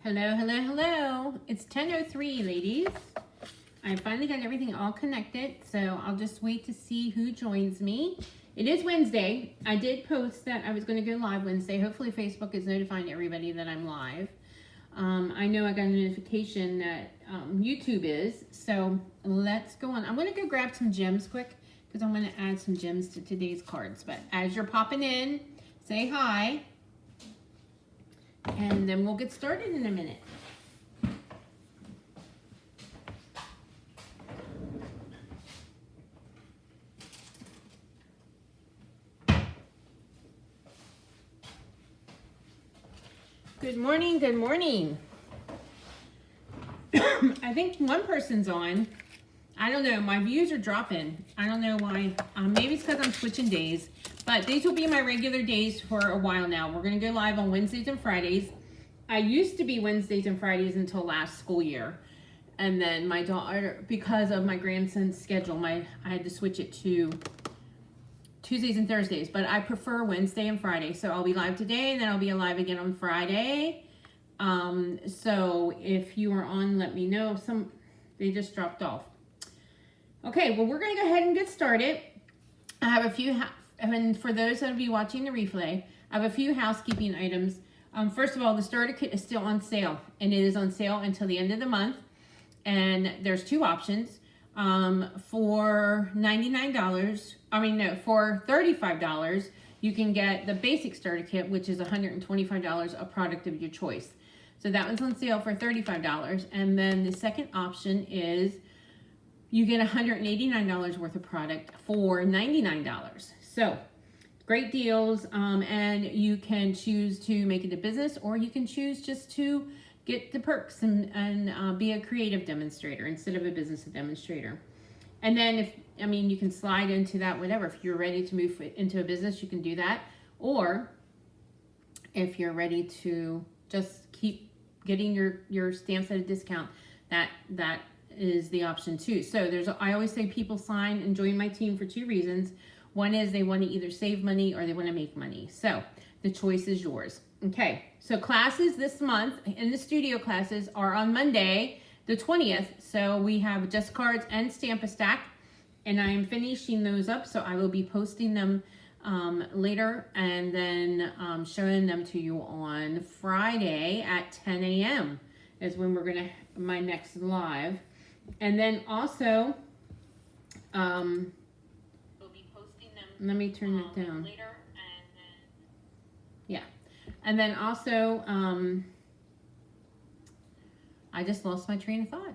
Hello, hello, hello. It's 10:03, ladies. I finally got everything all connected, so I'll just wait to see who joins me. It is Wednesday. I did post that I was going to go live Wednesday. Hopefully Facebook is notifying everybody that I'm live. I know I got a notification that YouTube is, so let's go on. I'm going to go grab some gems quick because I'm going to add some gems to today's cards. But as you're popping in, say hi. And then we'll get started in a minute. Good morning, good morning. I think one person's on. I don't know, my views are dropping. I don't know why. Maybe it's because I'm switching days. But these will be my regular days for a while now. We're going to go live on Wednesdays and Fridays. I used to be Wednesdays and Fridays until last school year. And then my daughter, because of my grandson's schedule, I had to switch it to Tuesdays and Thursdays. But I prefer Wednesday and Friday. So I'll be live today, and then I'll be live again on Friday. So if you are on, let me know. They just dropped off. Okay, well, we're going to go ahead and get started. I have a few, and for those that will be watching the replay, I have a few housekeeping items. First of all, the starter kit is still on sale, and it is on sale until the end of the month. And there's two options. For $99, for $35, you can get the basic starter kit, which is $125, a product of your choice. So that one's on sale for $35. And then the second option is you get $189 worth of product for $99. So great deals, and you can choose to make it a business, or you can choose just to get the perks and be a creative demonstrator instead of a business demonstrator. And then you can slide into that, whatever. If you're ready to move into a business, you can do that. Or if you're ready to just keep getting your stamps at a discount, that is the option too. So I always say people sign and join my team for two reasons. One is they want to either save money or they want to make money. So the choice is yours. Okay, so classes this month in the studio classes are on Monday, the 20th. So we have Just Cards and Stamp-A-Stack, and I am finishing those up. So I will be posting them later, and then showing them to you on Friday at 10 a.m. is when we're going to, my next live. And then also, we'll be posting them. Let me turn it down. Later, and then, yeah. And then also, I just lost my train of thought.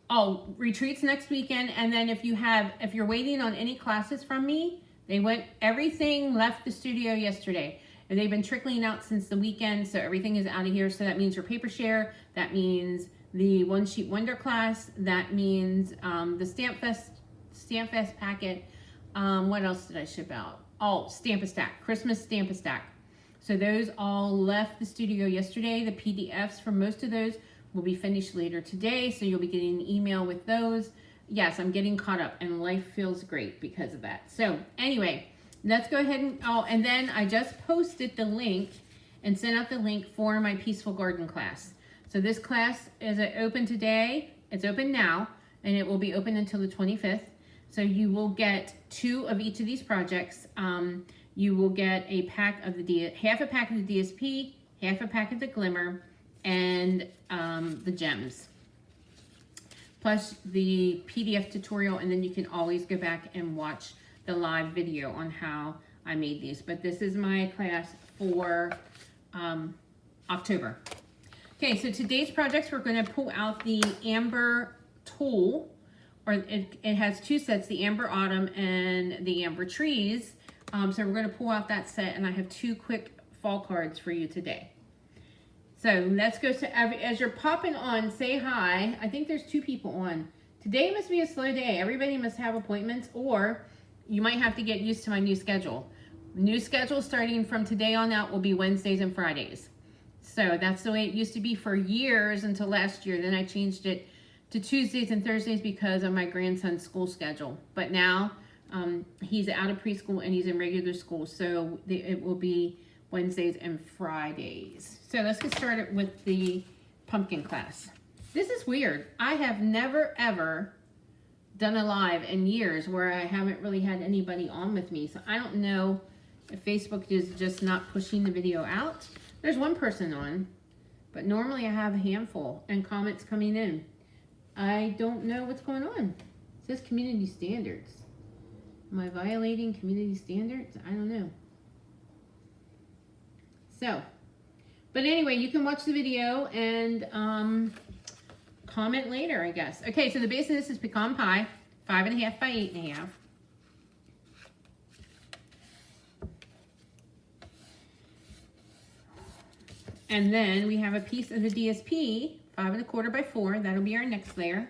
Oh, retreats next weekend. And then if you're waiting on any classes from me, everything left the studio yesterday. And they've been trickling out since the weekend, so everything is out of here. So that means your paper share, that means the One Sheet Wonder class, that means the Stamp Fest packet. What else did I ship out? Oh, Stamp-A-Stack, Christmas Stamp-A-Stack. So those all left the studio yesterday. The PDFs for most of those will be finished later today, so you'll be getting an email with those. Yes, I'm getting caught up, and life feels great because of that. So anyway, let's go ahead and then I just posted the link and sent out the link for my Peaceful Garden class. So this class is open today. It's open now, and it will be open until the 25th. So you will get 2 of each of these projects. You will get a pack of half a pack of the DSP, half a pack of the Glimmer, and the gems. Plus the PDF tutorial, and then you can always go back and watch the live video on how I made these. But this is my class for October. Okay, so today's projects, we're going to pull out the Amber Tool, or it has 2 sets, the Amber Autumn and the Amber Trees. So we're going to pull out that set, and I have 2 quick fall cards for you today. So let's go to, as you're popping on, say hi. I think there's 2 people on. Today must be a slow day. Everybody must have appointments, or you might have to get used to my new schedule. New schedule starting from today on out will be Wednesdays and Fridays. So that's the way it used to be for years until last year. Then I changed it to Tuesdays and Thursdays because of my grandson's school schedule. But now he's out of preschool and he's in regular school. So it will be Wednesdays and Fridays. So let's get started with the pumpkin class. This is weird. I have never ever done a live in years where I haven't really had anybody on with me. So I don't know if Facebook is just not pushing the video out. There's one person on, but normally I have a handful and comments coming in. I don't know what's going on. It says community standards. Am I violating community standards? I don't know. So, but anyway, you can watch the video and comment later, I guess. Okay, so the base of this is pecan pie, 5.5 by 8.5. And then we have a piece of the DSP, 5.25 by 4. That'll be our next layer.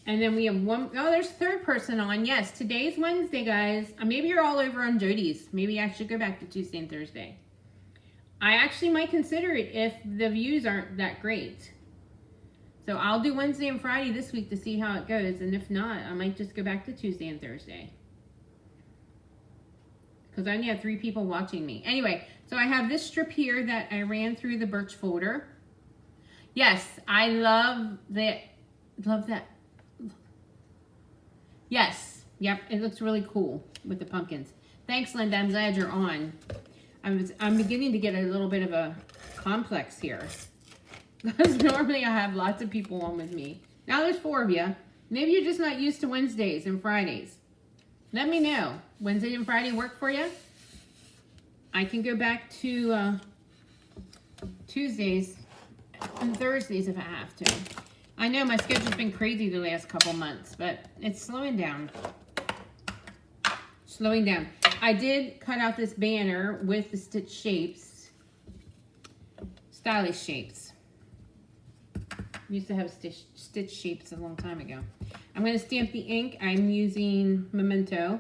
And then we have one, oh, there's a third person on. Yes, today's Wednesday, guys. Maybe you're all over on Jody's. Maybe I should go back to Tuesday and Thursday. I actually might consider it if the views aren't that great. So I'll do Wednesday and Friday this week to see how it goes. And if not, I might just go back to Tuesday and Thursday. Because I only have 3 people watching me. Anyway, so I have this strip here that I ran through the birch folder. Yes, I love that. Love that. Yes. Yep. It looks really cool with the pumpkins. Thanks, Linda. I'm glad you're on. I'm beginning to get a little bit of a complex here. Because normally I have lots of people on with me. Now there's 4 of you. Maybe you're just not used to Wednesdays and Fridays. Let me know. Wednesday and Friday work for you? I can go back to Tuesdays and Thursdays if I have to. I know my schedule's been crazy the last couple months, but it's slowing down. Slowing down. I did cut out this banner with the stitch shapes. Stylish shapes. Used to have stitch shapes a long time ago. I'm going to stamp the ink. I'm using Memento.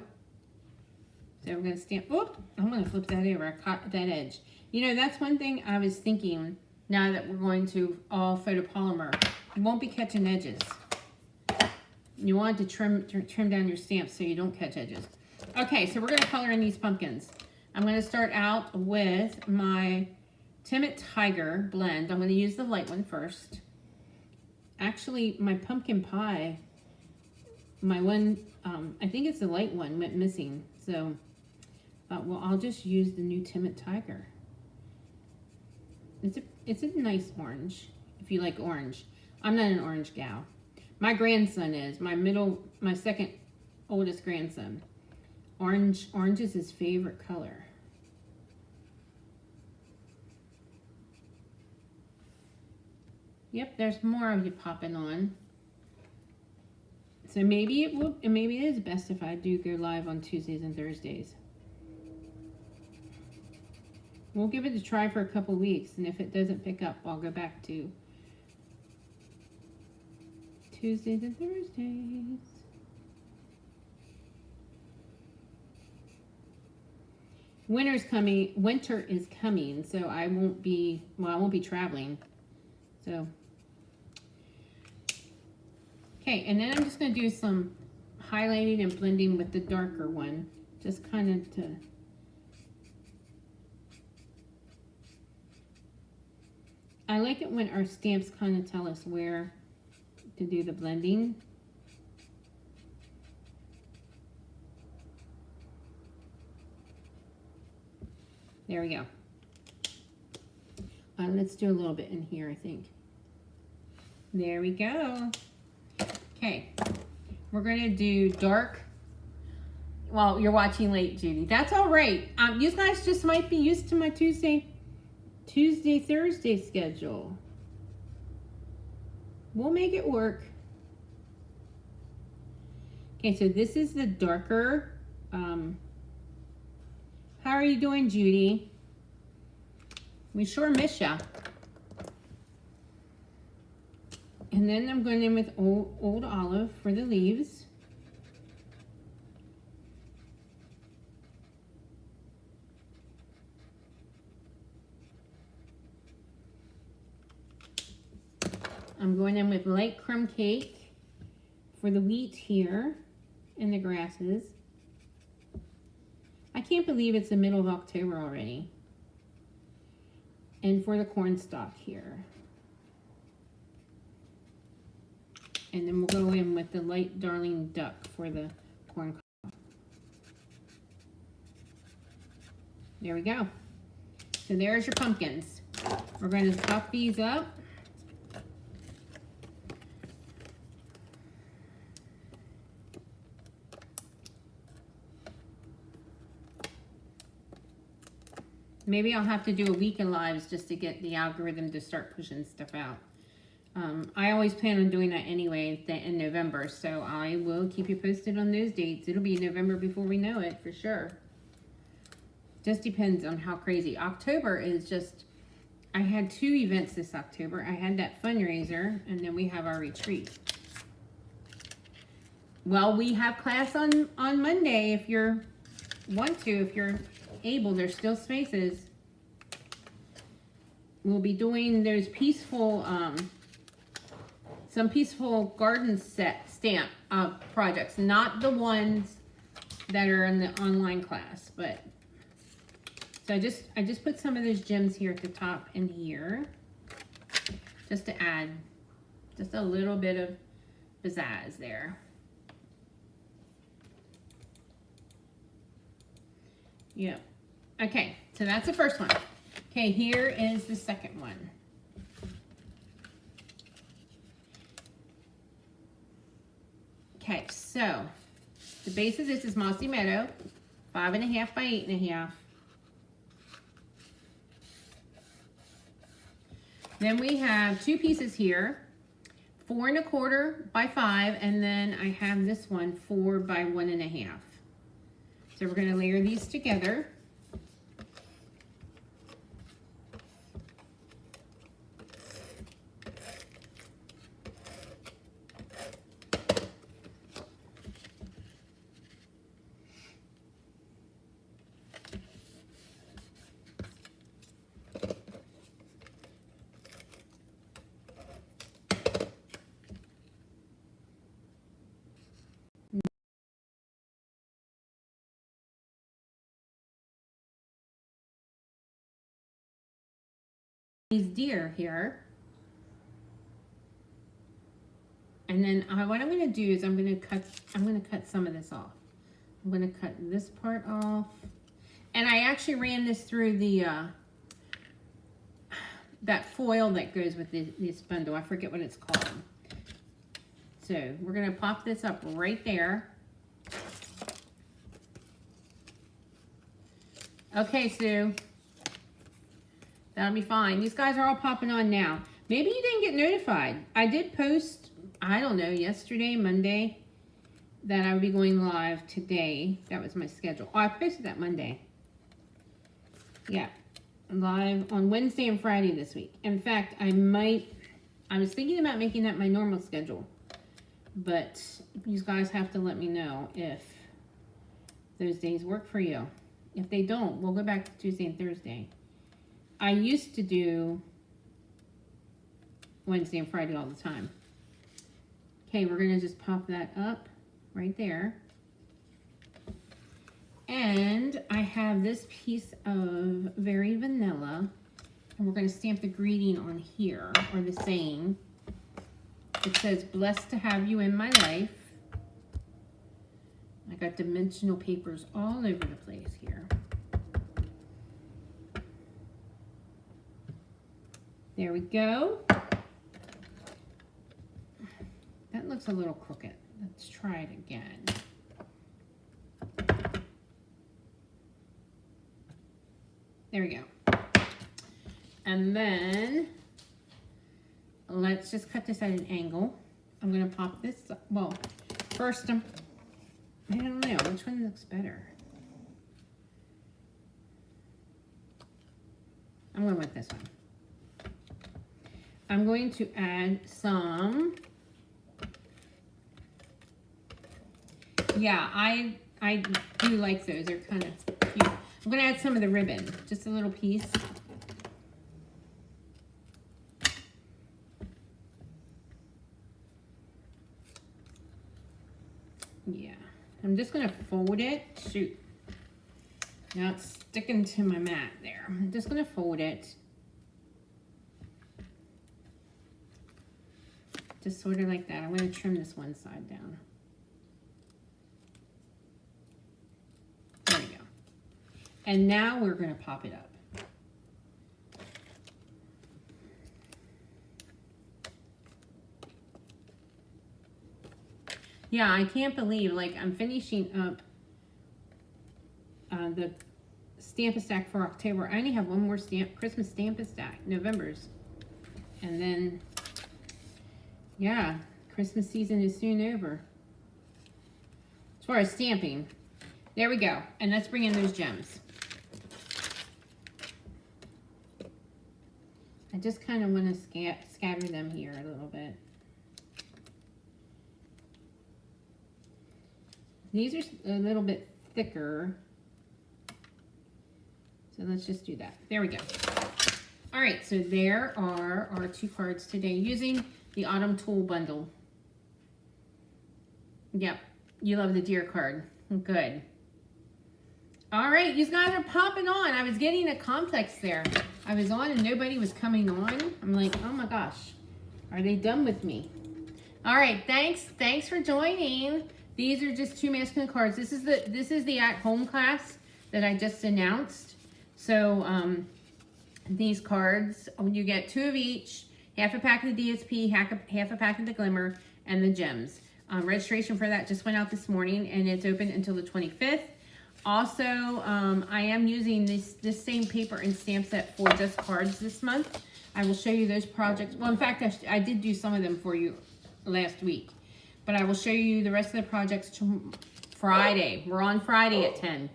So I'm going to stamp. Whoop! I'm going to flip that over. I caught that edge. You know, that's one thing I was thinking now that we're going to all photopolymer. You won't be catching edges. You want to trim down your stamps so you don't catch edges. Okay, so we're going to color in these pumpkins. I'm going to start out with my Timid Tiger blend. I'm going to use the light one first. Actually, my pumpkin pie, my one, I think it's the light one, went missing. So, well, I'll just use the new Timid Tiger. It's a nice orange, if you like orange. I'm not an orange gal. My grandson is, my second oldest grandson. Orange is his favorite color. Yep, there's more of you popping on. So maybe it is best if I do go live on Tuesdays and Thursdays. We'll give it a try for a couple weeks, and if it doesn't pick up, I'll go back to Tuesdays and Thursdays. Winter is coming, so I won't be traveling. So, okay, and then I'm just going to do some highlighting and blending with the darker one, just kind of to I like it when our stamps kind of tell us where to do the blending. There we go. Let's do a little bit in here, I think. There we go. Okay, we're going to do dark. Well, you're watching late, Judy. That's all right. You guys just might be used to my Tuesday, Thursday schedule. We'll make it work. Okay, so this is the darker. How are you doing, Judy? We sure miss ya. And then I'm going in with old olive for the leaves. I'm going in with light crumb cake for the wheat here and the grasses. I can't believe it's the middle of October already. And for the cornstalk here. And then we'll go in with the light darling duck for the corn cob. There we go. So there's your pumpkins. We're going to top these up. Maybe I'll have to do a week of lives just to get the algorithm to start pushing stuff out. I always plan on doing that anyway in November, so I will keep you posted on those dates. It'll be November before we know it, for sure. Just depends on how crazy. October is just, I had 2 events this October. I had that fundraiser, and then we have our retreat. Well, we have class on Monday if you want to, if you're able. There's still spaces. We'll be doing those peaceful, some peaceful garden stamp projects, not the ones that are in the online class, but so I just put some of those gems here at the top and here, just to add just a little bit of pizzazz there. Yeah. Okay, so that's the first one. Okay, here is the second one. Okay, so the base of this is Mossy Meadow, 5.5 by 8.5. Then we have 2 pieces here, 4.25 by 5, and then I have this one 4 by 1.5. So we're going to layer these together. These deer here, and then what I'm going to do is I'm going to cut some of this off. I'm going to cut this part off, and I actually ran this through the that foil that goes with this bundle. I forget what it's called. So we're going to pop this up right there. Okay, Sue. That'll be fine. These guys are all popping on now. Maybe you didn't get notified. I did post, I don't know, yesterday, Monday, that I would be going live today. That was my schedule. Oh, I posted that Monday. Yeah, live on Wednesday and Friday this week. In fact, I was thinking about making that my normal schedule. But you guys have to let me know if those days work for you. If they don't, we'll go back to Tuesday and Thursday. I used to do Wednesday and Friday all the time. Okay, we're going to just pop that up right there. And I have this piece of Very Vanilla. And we're going to stamp the greeting on here, or the saying. It says, "Blessed to have you in my life." I got dimensional papers all over the place here. There we go. That looks a little crooked. Let's try it again. There we go. And then let's just cut this at an angle. I'm going to pop this, well, first, I don't know, which one looks better? I'm going with this one. I'm going to add some, yeah, I do like those. They're kind of cute. I'm going to add some of the ribbon, just a little piece. I'm just gonna fold it. Shoot. Now it's sticking to my mat there. I'm just gonna fold it. Just sort of like that. I'm gonna trim this one side down. There we go. And now we're gonna pop it up. Yeah, I can't believe, like, I'm finishing up the Stamp-A-Stack for October. I only have one more Christmas Stamp-A-Stack, November's. And then, yeah, Christmas season is soon over. As far as stamping. There we go. And let's bring in those gems. I just kind of want to scatter them here a little bit. These are a little bit thicker. So let's just do that. There we go. All right, so there are our 2 cards today using the Autumn Tool Bundle. Yep, you love the deer card. Good. All right, you guys are popping on. I was getting a complex there. I was on and nobody was coming on. I'm like, oh my gosh, are they done with me? All right, thanks for joining. These are just 2 masculine cards. This is the at-home class that I just announced. So these cards, you get 2 of each, half a pack of the DSP, half a pack of the Glimmer, and the gems. Registration for that just went out this morning, and it's open until the 25th. Also, I am using this same paper and stamp set for just cards this month. I will show you those projects. Well, in fact, I did do some of them for you last week. But I will show you the rest of the projects Friday. We're on Friday at 10.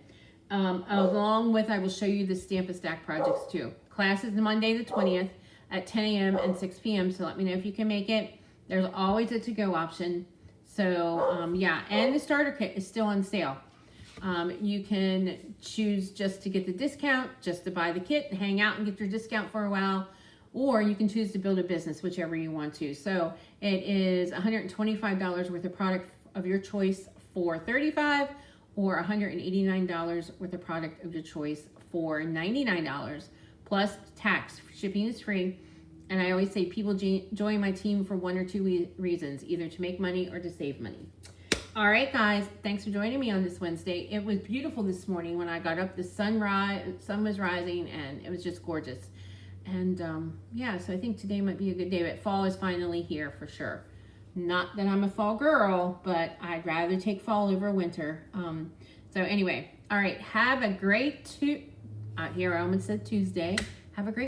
Along with, I will show you the Stamp-A-Stack projects too. Class is Monday the 20th at 10 a.m. and 6 p.m. So let me know if you can make it. There's always a to-go option. So yeah, and the starter kit is still on sale. You can choose just to get the discount, just to buy the kit and hang out and get your discount for a while. Or you can choose to build a business, whichever you want to. So it is $125 worth of product of your choice for $35, or $189 worth of product of your choice for $99 plus tax. Shipping is free. And I always say people join my team for 1 or 2 reasons, either to make money or to save money. All right, guys, thanks for joining me on this Wednesday. It was beautiful this morning when I got up. The sun was rising, and it was just gorgeous. And yeah, so I think today might be a good day, but fall is finally here for sure. Not that I'm a fall girl, but I'd rather take fall over winter. So anyway, all right, have a great here I almost said Tuesday. Have a great